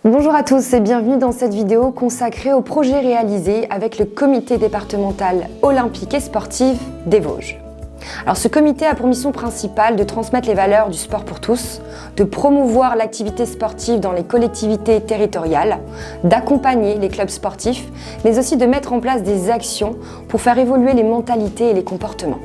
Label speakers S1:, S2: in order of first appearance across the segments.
S1: Bonjour à tous et bienvenue dans cette vidéo consacrée au projet réalisé avec le comité départemental olympique et sportif des Vosges. Alors ce comité a pour mission principale de transmettre les valeurs du sport pour tous, de promouvoir l'activité sportive dans les collectivités territoriales, d'accompagner les clubs sportifs, mais aussi de mettre en place des actions pour faire évoluer les mentalités et les comportements.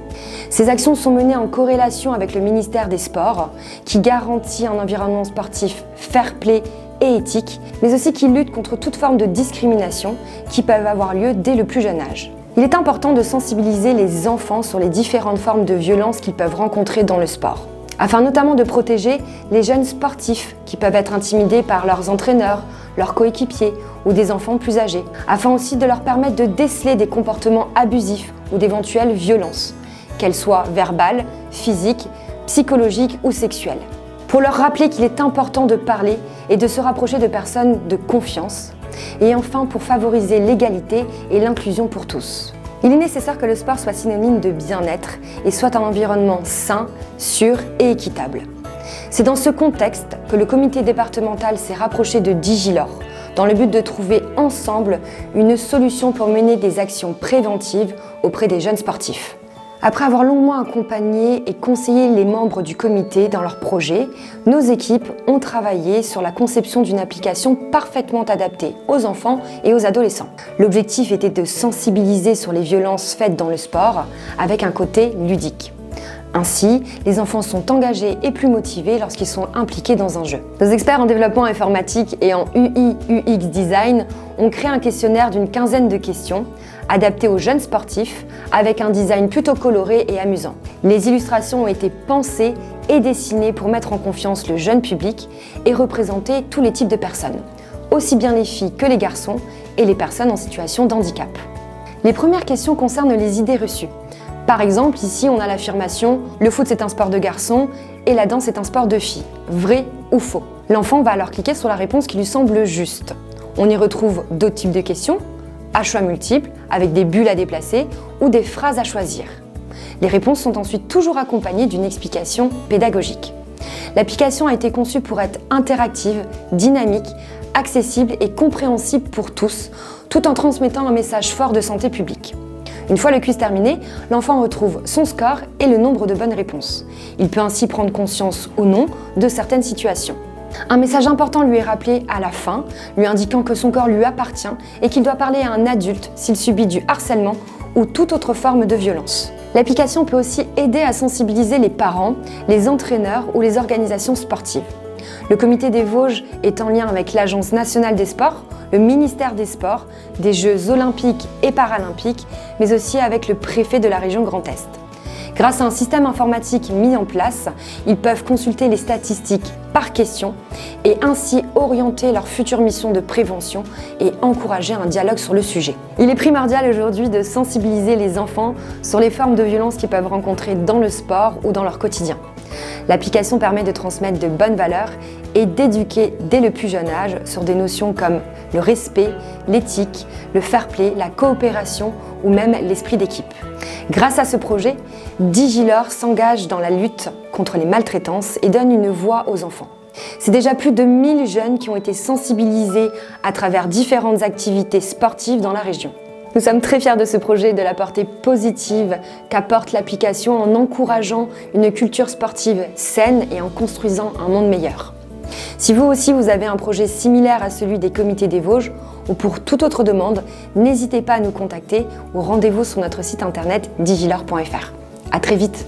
S1: Ces actions sont menées en corrélation avec le ministère des Sports, qui garantit un environnement sportif fair-play et éthique, mais aussi qui lutte contre toute forme de discrimination qui peuvent avoir lieu dès le plus jeune âge. Il est important de sensibiliser les enfants sur les différentes formes de violence qu'ils peuvent rencontrer dans le sport, afin notamment de protéger les jeunes sportifs qui peuvent être intimidés par leurs entraîneurs, leurs coéquipiers ou des enfants plus âgés, afin aussi de leur permettre de déceler des comportements abusifs ou d'éventuelles violences, qu'elles soient verbales, physiques, psychologiques ou sexuelles. Pour leur rappeler qu'il est important de parler et de se rapprocher de personnes de confiance. Et enfin, pour favoriser l'égalité et l'inclusion pour tous. Il est nécessaire que le sport soit synonyme de bien-être et soit un environnement sain, sûr et équitable. C'est dans ce contexte que le comité départemental s'est rapproché de Digilor, dans le but de trouver ensemble une solution pour mener des actions préventives auprès des jeunes sportifs. Après avoir longuement accompagné et conseillé les membres du comité dans leurs projets, nos équipes ont travaillé sur la conception d'une application parfaitement adaptée aux enfants et aux adolescents. L'objectif était de sensibiliser sur les violences faites dans le sport avec un côté ludique. Ainsi, les enfants sont engagés et plus motivés lorsqu'ils sont impliqués dans un jeu. Nos experts en développement informatique et en UI/UX design ont créé un questionnaire d'une quinzaine de questions adapté aux jeunes sportifs avec un design plutôt coloré et amusant. Les illustrations ont été pensées et dessinées pour mettre en confiance le jeune public et représenter tous les types de personnes, aussi bien les filles que les garçons et les personnes en situation de handicap. Les premières questions concernent les idées reçues. Par exemple, ici on a l'affirmation « le foot c'est un sport de garçon et la danse est un sport de filles ». Vrai ou faux? L'enfant va alors cliquer sur la réponse qui lui semble juste. On y retrouve d'autres types de questions, à choix multiples, avec des bulles à déplacer ou des phrases à choisir. Les réponses sont ensuite toujours accompagnées d'une explication pédagogique. L'application a été conçue pour être interactive, dynamique, accessible et compréhensible pour tous, tout en transmettant un message fort de santé publique. Une fois le quiz terminé, l'enfant retrouve son score et le nombre de bonnes réponses. Il peut ainsi prendre conscience ou non de certaines situations. Un message important lui est rappelé à la fin, lui indiquant que son corps lui appartient et qu'il doit parler à un adulte s'il subit du harcèlement ou toute autre forme de violence. L'application peut aussi aider à sensibiliser les parents, les entraîneurs ou les organisations sportives. Le comité des Vosges est en lien avec l'Agence nationale des sports, le ministère des Sports, des Jeux olympiques et paralympiques, mais aussi avec le préfet de la région Grand Est. Grâce à un système informatique mis en place, ils peuvent consulter les statistiques par question et ainsi orienter leur future mission de prévention et encourager un dialogue sur le sujet. Il est primordial aujourd'hui de sensibiliser les enfants sur les formes de violence qu'ils peuvent rencontrer dans le sport ou dans leur quotidien. L'application permet de transmettre de bonnes valeurs et d'éduquer dès le plus jeune âge sur des notions comme le respect, l'éthique, le fair-play, la coopération ou même l'esprit d'équipe. Grâce à ce projet, Digilor s'engage dans la lutte contre les maltraitances et donne une voix aux enfants. C'est déjà plus de 1000 jeunes qui ont été sensibilisés à travers différentes activités sportives dans la région. Nous sommes très fiers de ce projet et de la portée positive qu'apporte l'application en encourageant une culture sportive saine et en construisant un monde meilleur. Si vous aussi vous avez un projet similaire à celui des comités des Vosges ou pour toute autre demande, n'hésitez pas à nous contacter ou rendez-vous sur notre site internet digilor.fr. À très vite!